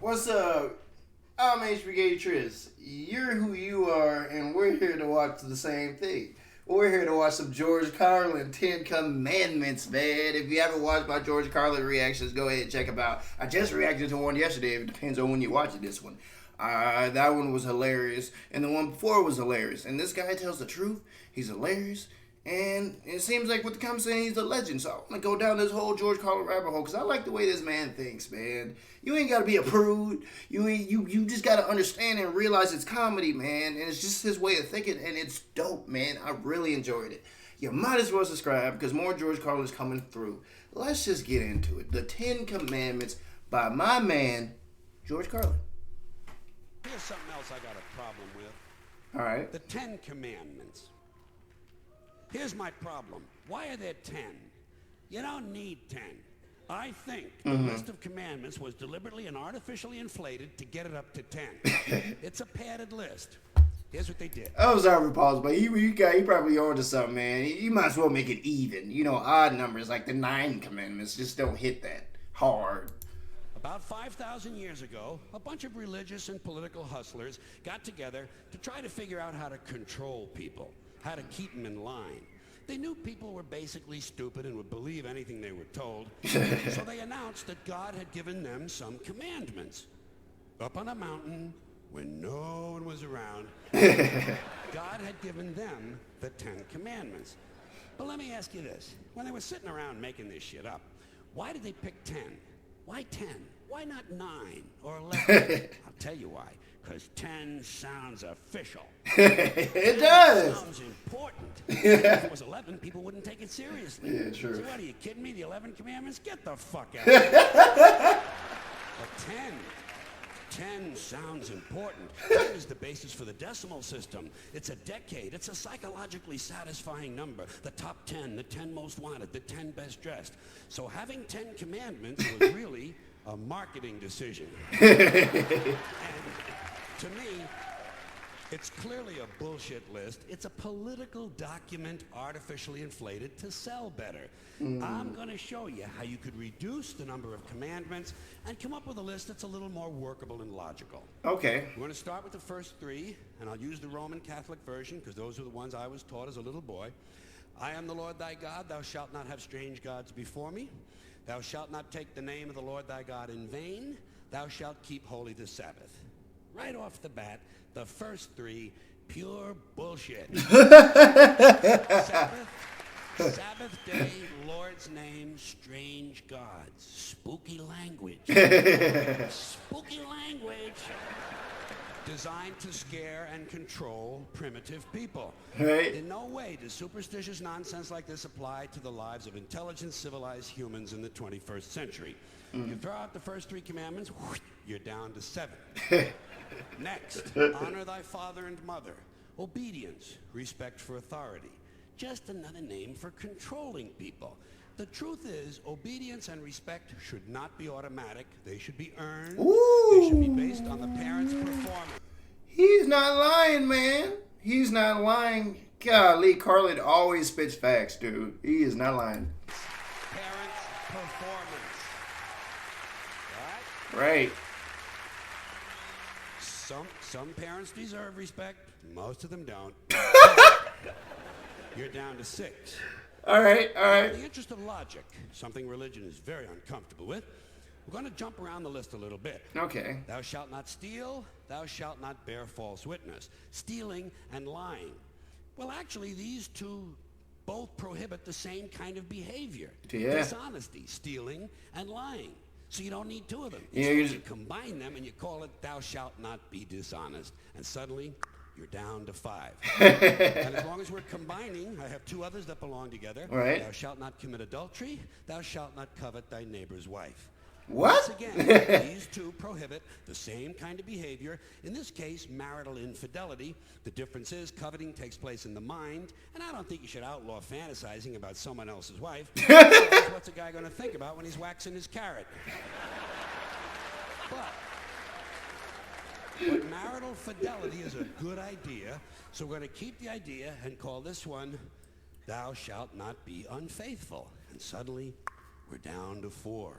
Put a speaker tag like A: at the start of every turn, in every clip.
A: What's up? I'm HBK Tris. You're who you are, and we're here to watch the same thing. We're here to watch some George Carlin, Ten Commandments, man. If you haven't watched my George Carlin reactions, go ahead and check them out. I just reacted to one yesterday. It depends on when you watch this one. That one was hilarious, and the one before was hilarious. And this guy tells the truth. He's hilarious. And it seems like with the comments saying he's a legend. So I'm going to go down this whole George Carlin rabbit hole because I like the way this man thinks, man. You ain't got to be a prude. You just got to understand and realize it's comedy, man. And it's just his way of thinking. And it's dope, man. I really enjoyed it. You might as well subscribe because more George Carlin is coming through. Let's just get into it. The Ten Commandments by my man, George Carlin.
B: Here's something else I got a problem with.
A: All right.
B: The Ten Commandments. Here's my problem. Why are there 10? You don't need 10. I think the list of commandments was deliberately and artificially inflated to get it up to 10. It's a padded list. Here's what they did.
A: I'm sorry, pause, but he probably on to something, man. You might as well make it even. You know, odd numbers like the 9 commandments just don't hit that hard.
B: About 5,000 years ago, a bunch of religious and political hustlers got together to try to figure out how to control people, how to keep them in line. They knew people were basically stupid and would believe anything they were told, so they announced that God had given them some commandments. Up on a mountain, when no one was around, God had given them the 10 Commandments. But let me ask you this. When they were sitting around making this shit up, why did they pick 10? Why 10? Why not 9 or 11? I'll tell you why. Because 10 sounds official.
A: It does.
B: Sounds important. If it was 11, people wouldn't take it seriously.
A: Yeah, true.
B: So what, are you kidding me? The 11 commandments? Get the fuck out of here. But 10 sounds important. 10 is the basis for the decimal system. It's a decade. It's a psychologically satisfying number. The top 10, the 10 most wanted, the 10 best dressed. So having 10 commandments was really a marketing decision. And to me, it's clearly a bullshit list. It's a political document artificially inflated to sell better. I'm going to show you how you could reduce the number of commandments and come up with a list that's a little more workable and logical.
A: Okay.
B: We're going to start with the first 3, and I'll use the Roman Catholic version because those are the ones I was taught as a little boy. I am the Lord thy God. Thou shalt not have strange gods before me. Thou shalt not take the name of the Lord thy God in vain. Thou shalt keep holy the Sabbath. Right off the bat, the first 3, pure bullshit. Sabbath day, Lord's name, strange gods. Spooky language. Spooky language. Designed to scare and control primitive people.
A: Right.
B: In no way does superstitious nonsense like this apply to the lives of intelligent, civilized humans in the 21st century. You throw out the first 3 commandments, you're down to 7. Next, honor thy father and mother. Obedience, respect for authority. Just another name for controlling people. The truth is, obedience and respect should not be automatic. They should be earned.
A: Ooh.
B: They should be based on the parents' performance.
A: He's not lying, man. He's not lying. Golly, Carlin always spits facts, dude. He is not lying.
B: Parents' performance. Right?
A: Right.
B: Some parents deserve respect. Most of them don't. You're down to 6.
A: All right.
B: In the interest of logic, something religion is very uncomfortable with, we're going to jump around the list a little bit.
A: Okay.
B: Thou shalt not steal. Thou shalt not bear false witness. Stealing and lying. Well, actually, these 2 both prohibit the same kind of behavior.
A: Yeah.
B: Dishonesty, stealing, and lying. So you don't need 2 of them.
A: Yeah,
B: You combine them and you call it thou shalt not be dishonest. And suddenly, you're down to 5. And as long as we're combining, I have 2 others that belong together.
A: Right.
B: Thou shalt not commit adultery. Thou shalt not covet thy neighbor's wife.
A: What?
B: Once again, these 2 prohibit the same kind of behavior. In this case, marital infidelity. The difference is coveting takes place in the mind, and I don't think you should outlaw fantasizing about someone else's wife. Otherwise, what's a guy going to think about when he's waxing his carrot? But marital fidelity is a good idea, so we're going to keep the idea and call this one, thou shalt not be unfaithful. And suddenly, we're down to 4.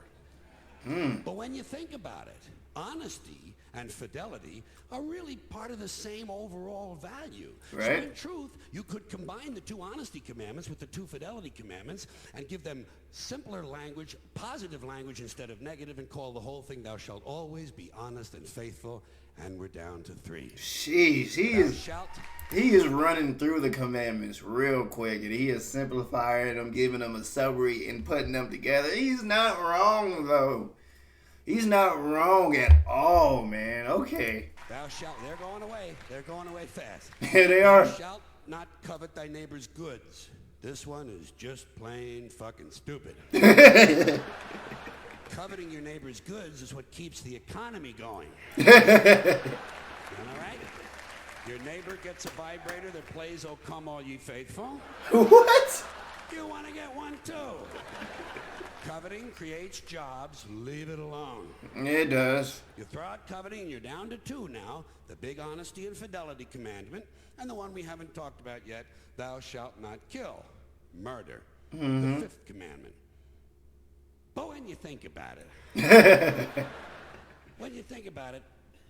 B: But when you think about it, honesty and fidelity are really part of the same overall value.
A: Right.
B: So in truth, you could combine the 2 honesty commandments with the 2 fidelity commandments and give them simpler language, positive language instead of negative, and call the whole thing, thou shalt always be honest and faithful, and we're down to 3.
A: Jeez, he is running through the commandments real quick, and he is simplifying them, giving them a summary, and putting them together. He's not wrong, though. He's not wrong at all, man. Okay.
B: Thou shalt, they're going away. They're going away fast.
A: Here they are.
B: Thou shalt not covet thy neighbor's goods. This one is just plain fucking stupid. Coveting your neighbor's goods is what keeps the economy going. All right? Your neighbor gets a vibrator that plays "O Come All Ye Faithful."
A: What?
B: You want to get one too. Coveting creates jobs. Leave it alone.
A: It does.
B: You throw out coveting and you're down to 2 now. The big honesty and fidelity commandment, and the one we haven't talked about yet, thou shalt not kill. Murder. The 5th commandment. But when you think about it,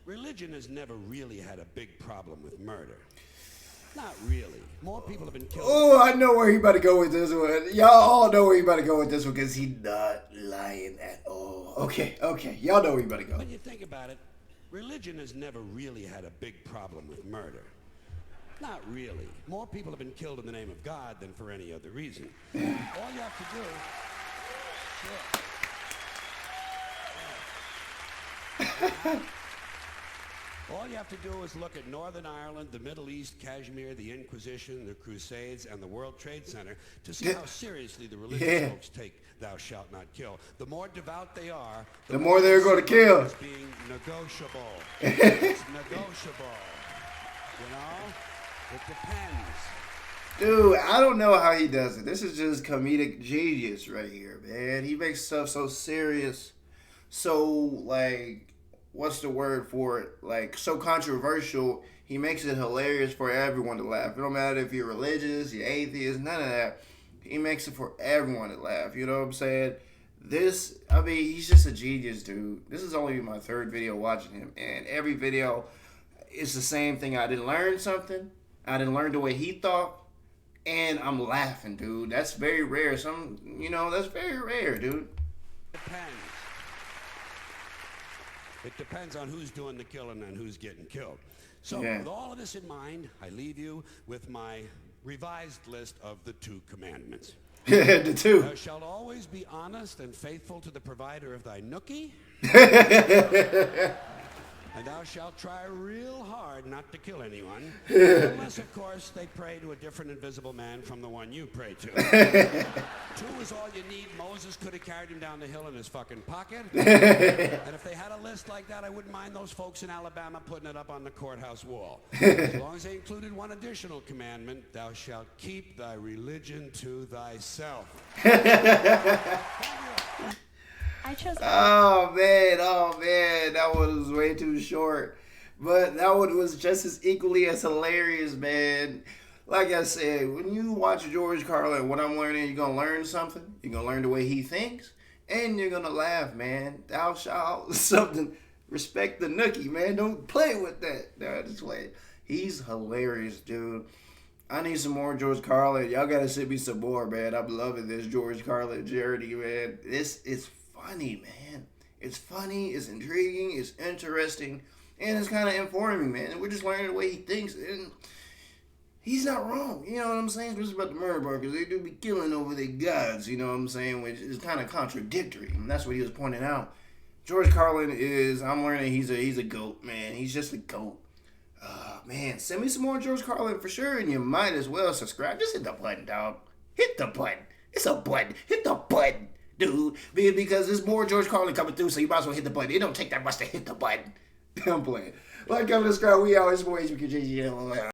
B: religion has never really had a big problem with murder. Not really. More people have been killed.
A: Oh, I know where he about to go with this one. Y'all all know where he about to go with this one because he's not lying at all. Okay. Y'all know where he about to go.
B: When you think about it, religion has never really had a big problem with murder. Not really. More people have been killed in the name of God than for any other reason. All you have to do... Sure. All you have to do is look at Northern Ireland, the Middle East, Kashmir, the Inquisition, the Crusades, and the World Trade Center to see how seriously the religious folks take "Thou shalt not kill." The more devout they are,
A: the more they're going to kill.
B: It's being negotiable. It's negotiable. You know? It depends.
A: Dude, I don't know how he does it. This is just comedic genius right here, man. He makes stuff so serious, so, like, what's the word for it? Like, so controversial, he makes it hilarious for everyone to laugh. It don't matter if you're religious, you're atheist, none of that. He makes it for everyone to laugh, you know what I'm saying? He's just a genius, dude. This is only my 3rd video watching him, and every video, it's the same thing. I didn't learn something. I didn't learn the way he thought, and I'm laughing, dude. That's very rare. That's very rare, dude.
B: It depends on who's doing the killing and who's getting killed. So with all of this in mind, I leave you with my revised list of the 2 commandments.
A: The 2.
B: Thou shalt always be honest and faithful to the provider of thy nookie. And thou shalt try real hard not to kill anyone, unless, of course, they pray to a different invisible man from the one you pray to. 2 is all you need. Moses could have carried him down the hill in his fucking pocket. And if they had a list like that, I wouldn't mind those folks in Alabama putting it up on the courthouse wall. As long as they included one additional commandment, thou shalt keep thy religion to thyself.
C: I chose.
A: Oh man, that one was way too short. But that one was just as equally as hilarious, man. Like I said, when you watch George Carlin, what I'm learning, you're going to learn something. You're going to learn the way he thinks. And you're going to laugh, man. Thou shalt something. Respect the nookie, man. Don't play with that. No, just play. He's hilarious, dude. I need some more George Carlin. Y'all got to send me some more, man. I'm loving this George Carlin journey, man. This is funny, man. It's funny, it's intriguing, it's interesting, and it's kind of informing, man. And we're just learning the way he thinks, and he's not wrong. You know what I'm saying? Especially about the murder bar, because they do be killing over their gods, you know what I'm saying? Which is kind of contradictory, and that's what he was pointing out. George Carlin I'm learning he's a GOAT, man. He's just a GOAT. Man, send me some more George Carlin for sure, and you might as well subscribe. Just hit the button, dog. Hit the button. It's a button. Hit the button. Dude, because there's more George Carlin coming through, so you might as well hit the button. It don't take that much to hit the button. I'm playing. Like, comment, subscribe. We always more HBK.